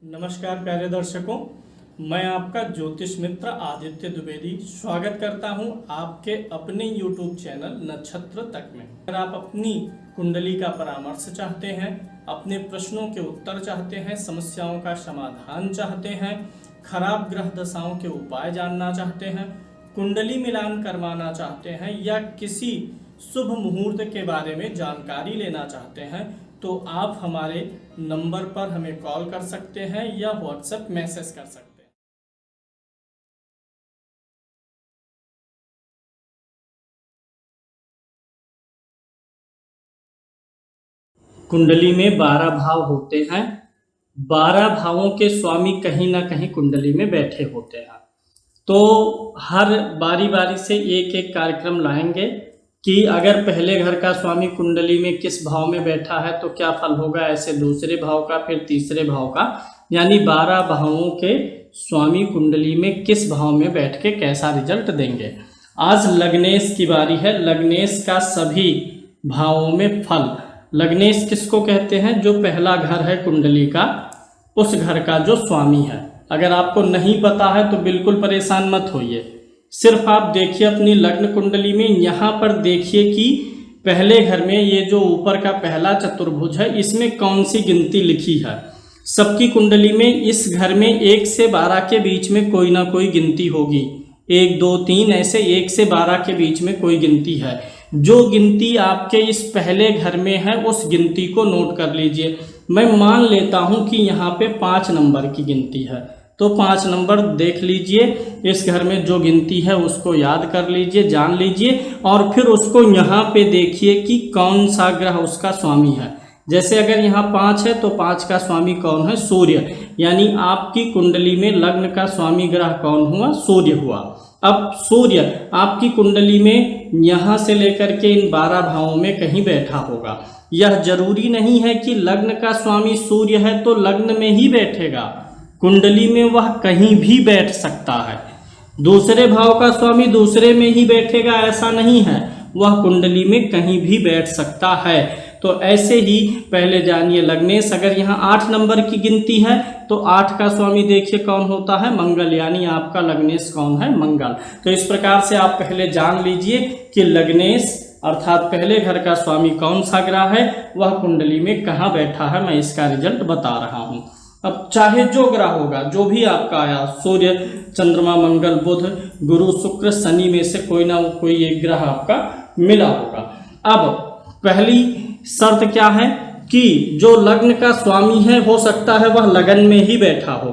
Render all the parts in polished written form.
नमस्कार प्यारे दर्शकों, मैं आपका ज्योतिष मित्र आदित्य द्विवेदी स्वागत करता हूं आपके अपने YouTube चैनल नक्षत्र तक में। अगर आप अपनी कुंडली का परामर्श चाहते हैं, अपने प्रश्नों के उत्तर चाहते हैं, समस्याओं का समाधान चाहते हैं, खराब ग्रह दशाओं के उपाय जानना चाहते हैं, कुंडली मिलान करवाना चाहते हैं या किसी शुभ मुहूर्त के बारे में जानकारी लेना चाहते हैं तो आप हमारे नंबर पर हमें कॉल कर सकते हैं या व्हाट्सएप मैसेज कर सकते हैं। कुंडली में 12 भाव होते हैं। 12 भावों के स्वामी कहीं ना कहीं कुंडली में बैठे होते हैं। तो हर बारी बारी से एक एक कार्यक्रम लाएंगे कि अगर पहले घर का स्वामी कुंडली में किस भाव में बैठा है तो क्या फल होगा, ऐसे दूसरे भाव का, फिर तीसरे भाव का, यानी 12 भावों के स्वामी कुंडली में किस भाव में बैठ के कैसा रिजल्ट देंगे। आज लग्नेश की बारी है। लग्नेश का सभी भावों में फल। लग्नेश किसको कहते हैं? जो पहला घर है कुंडली का, उस घर का जो स्वामी है। अगर आपको नहीं पता है तो बिल्कुल परेशान मत होइए, सिर्फ आप देखिए अपनी लग्न कुंडली में। यहाँ पर देखिए कि पहले घर में ये जो ऊपर का पहला चतुर्भुज है, इसमें कौन सी गिनती लिखी है। सबकी कुंडली में इस घर में 1 से 12 के बीच में कोई ना कोई गिनती होगी। 1 2 3 ऐसे 1 से 12 के बीच में कोई गिनती है। जो गिनती आपके इस पहले घर में है उस गिनती को नोट कर लीजिए। मैं मान लेता हूँ कि यहाँ पे 5 नंबर की गिनती है, तो 5 नंबर देख लीजिए। इस घर में जो गिनती है उसको याद कर लीजिए, जान लीजिए, और फिर उसको यहाँ पे देखिए कि कौन सा ग्रह उसका स्वामी है। जैसे अगर यहाँ 5 है तो 5 का स्वामी कौन है? सूर्य। यानी आपकी कुंडली में लग्न का स्वामी ग्रह कौन हुआ? सूर्य हुआ। अब सूर्य आपकी कुंडली में यहाँ से लेकर के इन 12 भावों में कहीं बैठा होगा। यह जरूरी नहीं है कि लग्न का स्वामी सूर्य है तो लग्न में ही बैठेगा। कुंडली में वह कहीं भी बैठ सकता है। दूसरे भाव का स्वामी दूसरे में ही बैठेगा ऐसा नहीं है, वह कुंडली में कहीं भी बैठ सकता है। तो ऐसे ही पहले जानिए लग्नेश, अगर यहाँ 8 नंबर की गिनती है तो 8 का स्वामी देखिए कौन होता है? मंगल। यानी आपका लग्नेश कौन है? मंगल। तो इस प्रकार से आप पहले जान लीजिए कि लग्नेश अर्थात पहले घर का स्वामी कौन सा ग्रह है, वह कुंडली में कहाँ बैठा है। मैं इसका रिजल्ट बता रहा हूँ। अब चाहे जो ग्रह होगा, जो भी आपका आया, सूर्य, चंद्रमा, मंगल, बुध, गुरु, शुक्र, शनि में से कोई ना कोई एक ग्रह आपका मिला होगा। अब पहली शर्त क्या है कि जो लग्न का स्वामी है हो सकता है वह लगन में ही बैठा हो।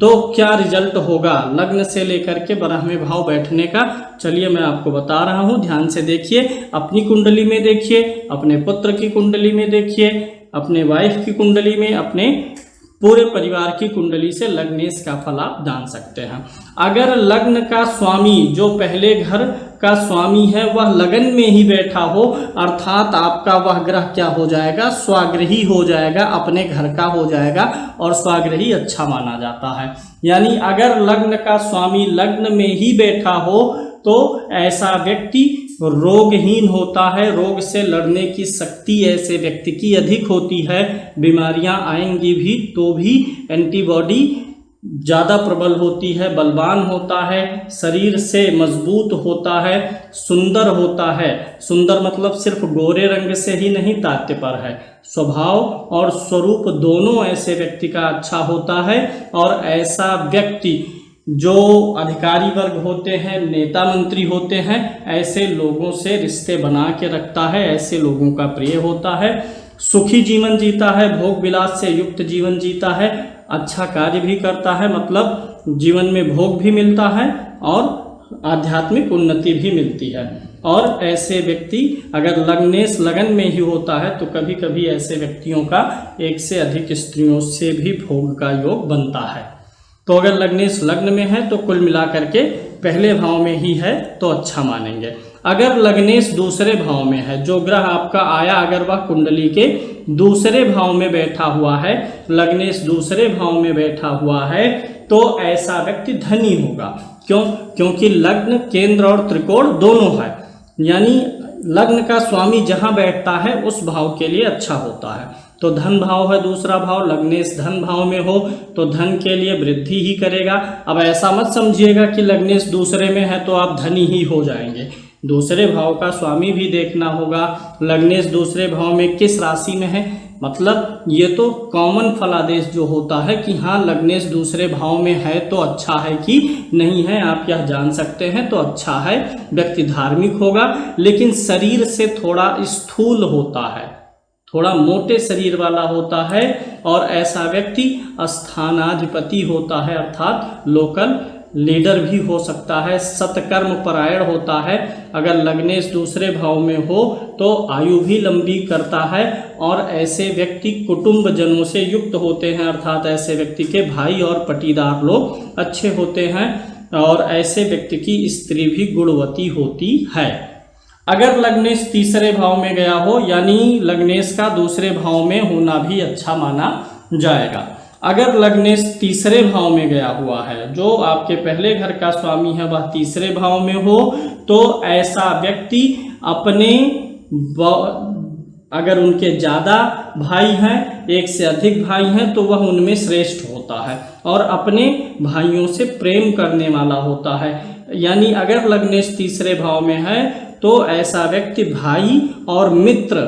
तो क्या रिजल्ट होगा लग्न से लेकर के 12वें भाव बैठने का? चलिए मैं आपको बता रहा हूँ, ध्यान से देखिए। अपनी कुंडली में देखिए, अपने पुत्र की कुंडली में देखिए, अपने वाइफ की कुंडली में, अपने पूरे परिवार की कुंडली से लग्नेश का फल आप जान सकते हैं। अगर लग्न का स्वामी जो पहले घर का स्वामी है वह लगन में ही बैठा हो, अर्थात आपका वह ग्रह क्या हो जाएगा? स्वाग्रही हो जाएगा, अपने घर का हो जाएगा, और स्वाग्रही अच्छा माना जाता है। यानी अगर लग्न का स्वामी लग्न में ही बैठा हो तो ऐसा व्यक्ति रोगहीन होता है। रोग से लड़ने की शक्ति ऐसे व्यक्ति की अधिक होती है। बीमारियां आएंगी भी तो भी एंटीबॉडी ज़्यादा प्रबल होती है, बलवान होता है, शरीर से मजबूत होता है, सुंदर होता है। सुंदर मतलब सिर्फ गोरे रंग से ही नहीं तात्पर्य है, स्वभाव और स्वरूप दोनों ऐसे व्यक्ति का अच्छा होता है। और ऐसा व्यक्ति जो अधिकारी वर्ग होते हैं, नेता मंत्री होते हैं, ऐसे लोगों से रिश्ते बना के रखता है, ऐसे लोगों का प्रिय होता है, सुखी जीवन जीता है, भोग विलास से युक्त जीवन जीता है, अच्छा कार्य भी करता है, मतलब जीवन में भोग भी मिलता है और आध्यात्मिक उन्नति भी मिलती है। और ऐसे व्यक्ति अगर लग्नेश लगन में ही होता है तो कभी कभी ऐसे व्यक्तियों का 1 से अधिक स्त्रियों से भी भोग का योग बनता है। तो अगर लग्नेश लग्न में है तो कुल मिलाकर के पहले भाव में ही है तो अच्छा मानेंगे। अगर लग्नेश दूसरे भाव में है, जो ग्रह आपका आया अगर वह कुंडली के दूसरे भाव में बैठा हुआ है, लग्नेश दूसरे भाव में बैठा हुआ है, तो ऐसा व्यक्ति धनी होगा। क्यों? क्योंकि लग्न, केंद्र और त्रिकोण दोनों है। यानी लग्न का स्वामी जहाँ बैठता है उस भाव के लिए अच्छा होता है। तो धन भाव है दूसरा भाव, लग्नेश धन भाव में हो तो धन के लिए वृद्धि ही करेगा। अब ऐसा मत समझिएगा कि लग्नेश दूसरे में है तो आप धनी ही हो जाएंगे, दूसरे भाव का स्वामी भी देखना होगा। लग्नेश दूसरे भाव में किस राशि में है, मतलब ये तो कॉमन फलादेश जो होता है कि हाँ लग्नेश दूसरे भाव में है तो अच्छा है कि नहीं है, आप यह जान सकते हैं तो अच्छा है। व्यक्ति धार्मिक होगा लेकिन शरीर से थोड़ा स्थूल होता है, थोड़ा मोटे शरीर वाला होता है, और ऐसा व्यक्ति स्थानाधिपति होता है अर्थात लोकल लीडर भी हो सकता है, सत्कर्म परायण होता है। अगर लग्नेश दूसरे भाव में हो तो आयु भी लंबी करता है, और ऐसे व्यक्ति कुटुंब जनों से युक्त होते हैं, अर्थात ऐसे व्यक्ति के भाई और पटीदार लोग अच्छे होते हैं, और ऐसे व्यक्ति की स्त्री भी गुणवती होती है। अगर लग्नेश तीसरे भाव में गया हो यानी लग्नेश का दूसरे भाव में होना भी अच्छा माना जाएगा। अगर लग्नेश तीसरे भाव में गया हुआ है, जो आपके पहले घर का स्वामी है वह तीसरे भाव में हो, तो ऐसा व्यक्ति अपने अगर उनके ज़्यादा भाई हैं, एक से अधिक भाई हैं, तो वह उनमें श्रेष्ठ होता है और अपने भाइयों से प्रेम करने वाला होता है। यानी अगर लग्नेश तीसरे भाव में है तो ऐसा व्यक्ति भाई और मित्र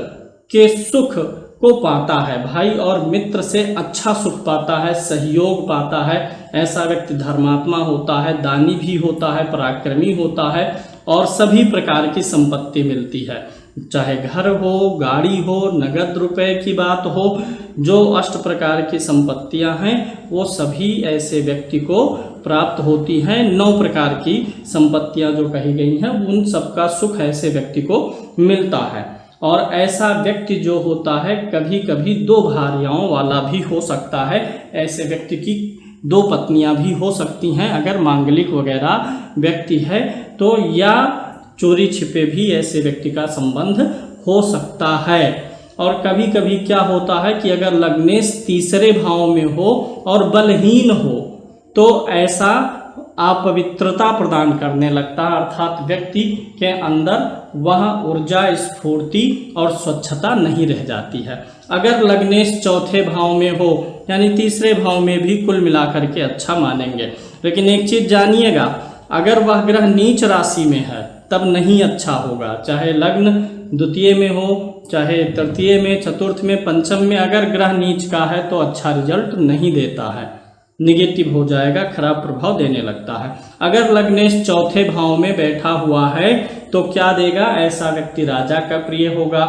के सुख को पाता है, भाई और मित्र से अच्छा सुख पाता है, सहयोग पाता है। ऐसा व्यक्ति धर्मात्मा होता है, दानी भी होता है, पराक्रमी होता है, और सभी प्रकार की संपत्ति मिलती है, चाहे घर हो, गाड़ी हो, नगद रुपए की बात हो, जो अष्ट प्रकार की संपत्तियां हैं वो सभी ऐसे व्यक्ति को प्राप्त होती हैं। 9 प्रकार की संपत्तियां जो कही गई हैं उन सबका सुख ऐसे व्यक्ति को मिलता है। और ऐसा व्यक्ति जो होता है कभी कभी 2 भार्याओं वाला भी हो सकता है, ऐसे व्यक्ति की 2 पत्नियां भी हो सकती हैं अगर मांगलिक वगैरह व्यक्ति है तो, या चोरी छिपे भी ऐसे व्यक्ति का संबंध हो सकता है। और कभी कभी क्या होता है कि अगर लग्नेश तीसरे भाव में हो और बलहीन हो तो ऐसा अपवित्रता प्रदान करने लगता है, अर्थात व्यक्ति के अंदर वह ऊर्जा, स्फूर्ति और स्वच्छता नहीं रह जाती है। अगर लग्नेश चौथे भाव में हो यानी तीसरे भाव में भी कुल मिलाकर के अच्छा मानेंगे, लेकिन एक चीज जानिएगा, अगर वह ग्रह नीच राशि में है तब नहीं अच्छा होगा। चाहे लग्न द्वितीय में हो, चाहे तृतीय में, चतुर्थ में, पंचम में, अगर ग्रह नीच का है तो अच्छा रिजल्ट नहीं देता है, निगेटिव हो जाएगा, खराब प्रभाव देने लगता है। अगर लग्नेश चौथे भाव में बैठा हुआ है तो क्या देगा, ऐसा व्यक्ति राजा का प्रिय होगा।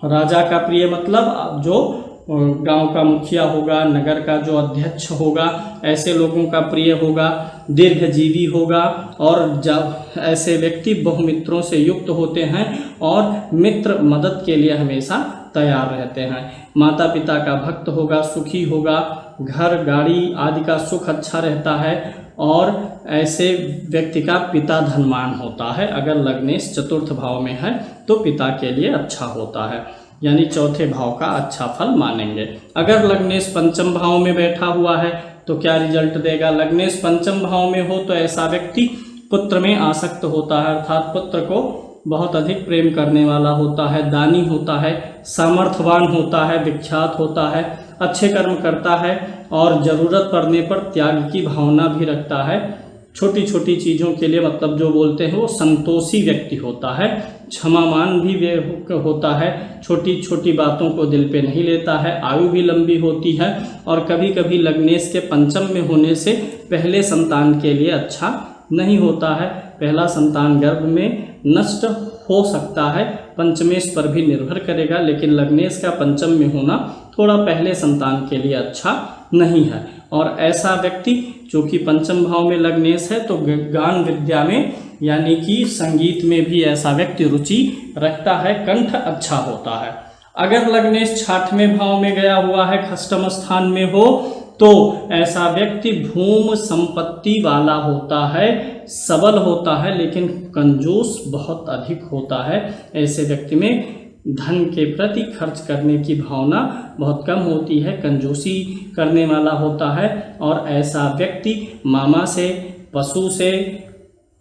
राजा का प्रिय मतलब जो गांव का मुखिया होगा, नगर का जो अध्यक्ष होगा, ऐसे लोगों का प्रिय होगा, दीर्घजीवी होगा, और जब ऐसे व्यक्ति बहुमित्रों से युक्त होते हैं और मित्र मदद के लिए हमेशा तैयार रहते हैं। माता पिता का भक्त होगा, सुखी होगा, घर गाड़ी आदि का सुख अच्छा रहता है, और ऐसे व्यक्ति का पिता धनवान होता है। अगर लग्नेश चतुर्थ भाव में है तो पिता के लिए अच्छा होता है, यानी चौथे भाव का अच्छा फल मानेंगे। अगर लग्नेश पंचम भाव में बैठा हुआ है तो क्या रिजल्ट देगा, लग्नेश पंचम भाव में हो तो ऐसा व्यक्ति पुत्र में आसक्त होता है, अर्थात पुत्र को बहुत अधिक प्रेम करने वाला होता है, दानी होता है, सामर्थ्यवान होता है, विख्यात होता है, अच्छे कर्म करता है, और ज़रूरत पड़ने पर त्याग की भावना भी रखता है। छोटी छोटी चीज़ों के लिए मतलब जो बोलते हैं वो संतोषी व्यक्ति होता है, क्षमामान भी होता है, छोटी छोटी बातों को दिल पे नहीं लेता है, आयु भी लंबी होती है। और कभी कभी लग्नेश के पंचम में होने से पहले संतान के लिए अच्छा नहीं होता है, पहला संतान गर्भ में नष्ट हो सकता है, पंचमेश पर भी निर्भर करेगा, लेकिन लग्नेश का पंचम में होना थोड़ा पहले संतान के लिए अच्छा नहीं है। और ऐसा व्यक्ति जो कि पंचम भाव में लग्नेश है तो गान विद्या में यानी कि संगीत में भी ऐसा व्यक्ति रुचि रखता है, कंठ अच्छा होता है। अगर लग्नेश छठवें भाव में गया हुआ है, खष्टम स्थान में हो, तो ऐसा व्यक्ति भूम संपत्ति वाला होता है, सबल होता है, लेकिन कंजूस बहुत अधिक होता है। ऐसे व्यक्ति में धन के प्रति खर्च करने की भावना बहुत कम होती है, कंजूसी करने वाला होता है, और ऐसा व्यक्ति मामा से, पशु से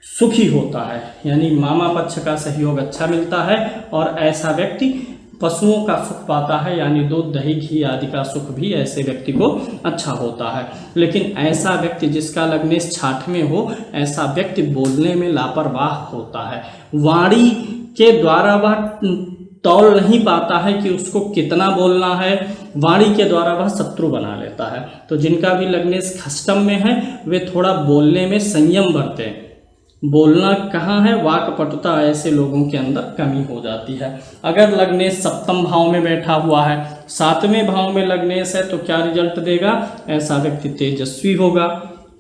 सुखी होता है, यानी मामा पक्ष का सहयोग अच्छा मिलता है। और ऐसा व्यक्ति पशुओं का सुख पाता है, यानी दूध दही घी आदि का सुख भी ऐसे व्यक्ति को अच्छा होता है। लेकिन ऐसा व्यक्ति जिसका लग्नेश छाठ में हो, ऐसा व्यक्ति बोलने में लापरवाह होता है। वाणी के द्वारा वह तौल नहीं पाता है कि उसको कितना बोलना है, वाणी के द्वारा वह शत्रु बना लेता है। तो जिनका भी लग्नेश खष्टम में है वे थोड़ा बोलने में संयम बरतें। बोलना कहाँ है, वाक्पटुता ऐसे लोगों के अंदर कमी हो जाती है। अगर लग्नेश सप्तम भाव में बैठा हुआ है, सातवें भाव में लग्नेश है, तो क्या रिजल्ट देगा? ऐसा व्यक्ति तेजस्वी होगा,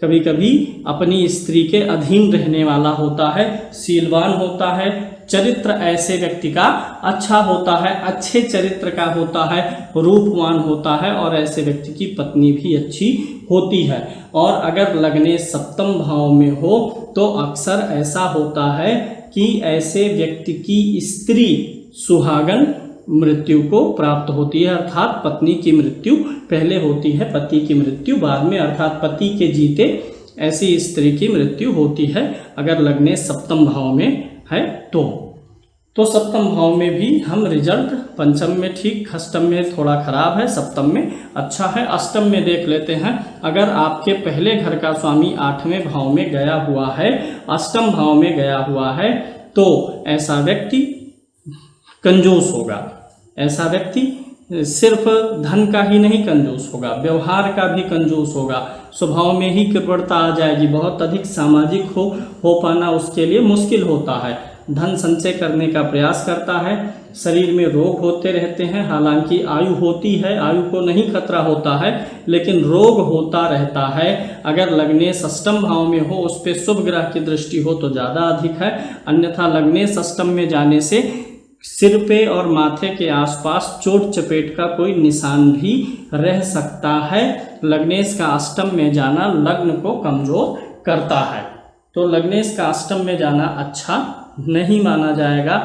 कभी कभी अपनी स्त्री के अधीन रहने वाला होता है, शीलवान होता है, चरित्र ऐसे व्यक्ति का अच्छा होता है, अच्छे चरित्र का होता है, रूपवान होता है और ऐसे व्यक्ति की पत्नी भी अच्छी होती है। और अगर लग्नेश सप्तम भाव में हो तो अक्सर ऐसा होता है कि ऐसे व्यक्ति की स्त्री सुहागन मृत्यु को प्राप्त होती है, अर्थात पत्नी की मृत्यु पहले होती है, पति की मृत्यु बाद में, अर्थात पति के जीते ऐसी स्त्री की मृत्यु होती है अगर लग्नेश सप्तम भाव में है तो सप्तम भाव में भी हम रिजल्ट, पंचम में ठीक, अष्टम में थोड़ा खराब है, सप्तम में अच्छा है। अष्टम में देख लेते हैं। अगर आपके पहले घर का स्वामी आठवें भाव में गया हुआ है, अष्टम भाव में गया हुआ है, तो ऐसा व्यक्ति कंजूस होगा। ऐसा व्यक्ति सिर्फ धन का ही नहीं कंजूस होगा, व्यवहार का भी कंजूस होगा, स्वभाव में ही कृपणता आ जाएगी, बहुत अधिक सामाजिक हो पाना उसके लिए मुश्किल होता है। धन संचय करने का प्रयास करता है, शरीर में रोग होते रहते हैं, हालांकि आयु होती है, आयु को नहीं खतरा होता है, लेकिन रोग होता रहता है। अगर लग्नेश अष्टम भाव में हो, उस पर शुभ ग्रह की दृष्टि हो तो ज़्यादा अधिक है, अन्यथा लग्नेश अष्टम में जाने से सिर पे और माथे के आसपास चोट चपेट का कोई निशान भी रह सकता है। लग्नेश का अष्टम में जाना लग्न को कमजोर करता है, तो लग्नेश का अष्टम में जाना अच्छा नहीं माना जाएगा।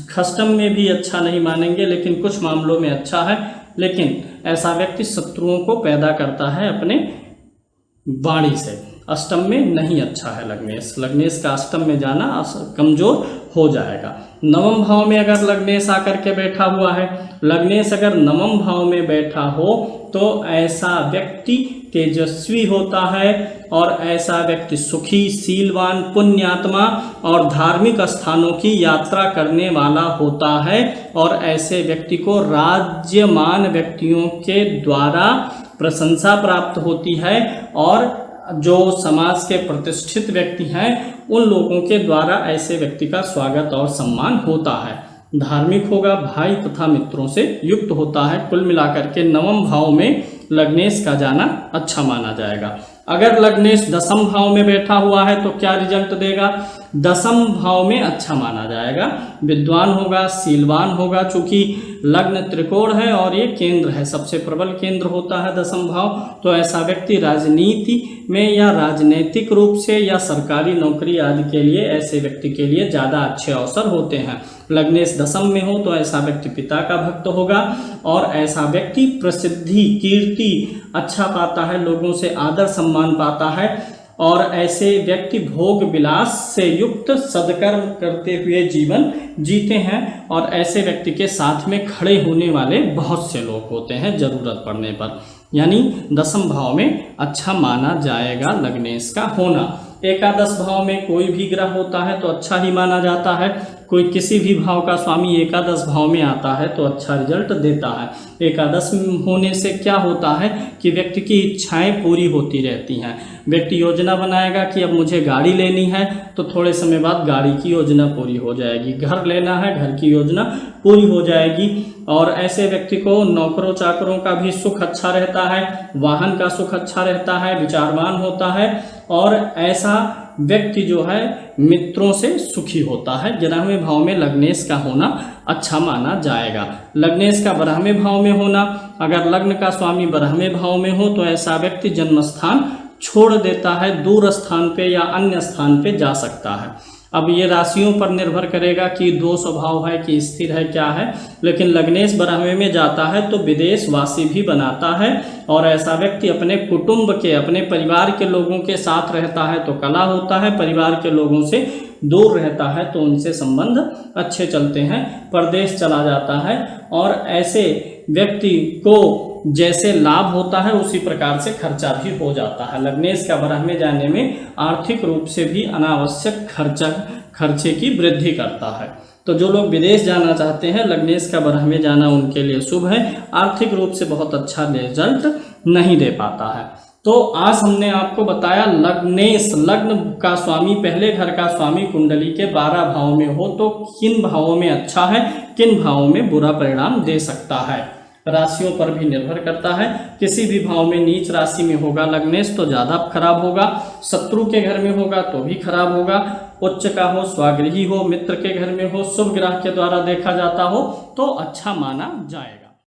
खष्टम में भी अच्छा नहीं मानेंगे, लेकिन कुछ मामलों में अच्छा है। लेकिन ऐसा व्यक्ति शत्रुओं को पैदा करता है अपने वाणी से। अष्टम में नहीं अच्छा है लग्नेश का अष्टम में जाना कमजोर हो जाएगा। नवम भाव में अगर लग्नेश आकर के बैठा हुआ है, लग्नेश अगर नवम भाव में बैठा हो तो ऐसा व्यक्ति तेजस्वी होता है और ऐसा व्यक्ति सुखी, शीलवान, पुण्यात्मा और धार्मिक स्थानों की यात्रा करने वाला होता है। और ऐसे व्यक्ति को राज्यमान व्यक्तियों के द्वारा प्रशंसा प्राप्त होती है और जो समाज के प्रतिष्ठित व्यक्ति हैं उन लोगों के द्वारा ऐसे व्यक्ति का स्वागत और सम्मान होता है। धार्मिक होगा, भाई तथा मित्रों से युक्त होता है। कुल मिलाकर के नवम भाव में लग्नेश का जाना अच्छा माना जाएगा। अगर लग्नेश दसम भाव में बैठा हुआ है तो क्या रिजल्ट देगा? दसम भाव में अच्छा माना जाएगा, विद्वान होगा, शीलवान होगा। चूंकि लग्न त्रिकोण है और ये केंद्र है, सबसे प्रबल केंद्र होता है दसम भाव, तो ऐसा व्यक्ति राजनीति में या राजनीतिक रूप से या सरकारी नौकरी आदि के लिए ऐसे व्यक्ति के लिए ज़्यादा अच्छे अवसर होते हैं। लग्नेश दसम में हो तो ऐसा व्यक्ति पिता का भक्त होगा और ऐसा व्यक्ति प्रसिद्धि, कीर्ति अच्छा पाता है, लोगों से आदर सम्मान पाता है और ऐसे व्यक्ति भोग विलास से युक्त सदकर्म करते हुए जीवन जीते हैं। और ऐसे व्यक्ति के साथ में खड़े होने वाले बहुत से लोग होते हैं जरूरत पड़ने पर, यानी दसम भाव में अच्छा माना जाएगा लग्नेश का होना। एकादश भाव में कोई भी ग्रह होता है तो अच्छा ही माना जाता है। कोई किसी भी भाव का स्वामी एकादश भाव में आता है तो अच्छा रिजल्ट देता है। एकादश होने से क्या होता है कि व्यक्ति की इच्छाएं पूरी होती रहती हैं। व्यक्ति योजना बनाएगा कि अब मुझे गाड़ी लेनी है तो थोड़े समय बाद गाड़ी की योजना पूरी हो जाएगी, घर लेना है घर की योजना पूरी हो जाएगी। और ऐसे व्यक्ति को नौकरों चाकरों का भी सुख अच्छा रहता है, वाहन का सुख अच्छा रहता है, विचारवान होता है और ऐसा व्यक्ति जो है मित्रों से सुखी होता है। 11वें भाव में लग्नेश का होना अच्छा माना जाएगा। लग्नेश का 12वें भाव में होना, अगर लग्न का स्वामी 12वें भाव में हो तो ऐसा व्यक्ति जन्म स्थान छोड़ देता है, दूर स्थान पे या अन्य स्थान पे जा सकता है। अब ये राशियों पर निर्भर करेगा कि दो स्वभाव है कि स्थिर है क्या है, लेकिन लग्नेश 12वें में जाता है तो विदेशवासी भी बनाता है। और ऐसा व्यक्ति अपने कुटुंब के, अपने परिवार के लोगों के साथ रहता है तो कला होता है, परिवार के लोगों से दूर रहता है तो उनसे संबंध अच्छे चलते हैं, परदेश चला जाता है। और ऐसे व्यक्ति को जैसे लाभ होता है उसी प्रकार से खर्चा भी हो जाता है। लग्नेश का 12 में जाने में आर्थिक रूप से भी अनावश्यक खर्चे की वृद्धि करता है। तो जो लोग विदेश जाना चाहते हैं, लग्नेश का 12 में जाना उनके लिए शुभ है। आर्थिक रूप से बहुत अच्छा रिजल्ट नहीं दे पाता है। तो आज हमने आपको बताया लग्नेश, लग्न का स्वामी, पहले घर का स्वामी कुंडली के 12 भाव में हो तो किन भावों में अच्छा है, किन भावों में बुरा परिणाम दे सकता है, राशियों पर भी निर्भर करता है। किसी भी भाव में नीच राशि में होगा लग्नेश तो ज़्यादा खराब होगा, शत्रु के घर में होगा तो भी खराब होगा, उच्च का हो, स्वागृही हो, मित्र के घर में हो, शुभ ग्रह के द्वारा देखा जाता हो तो अच्छा माना जाएगा।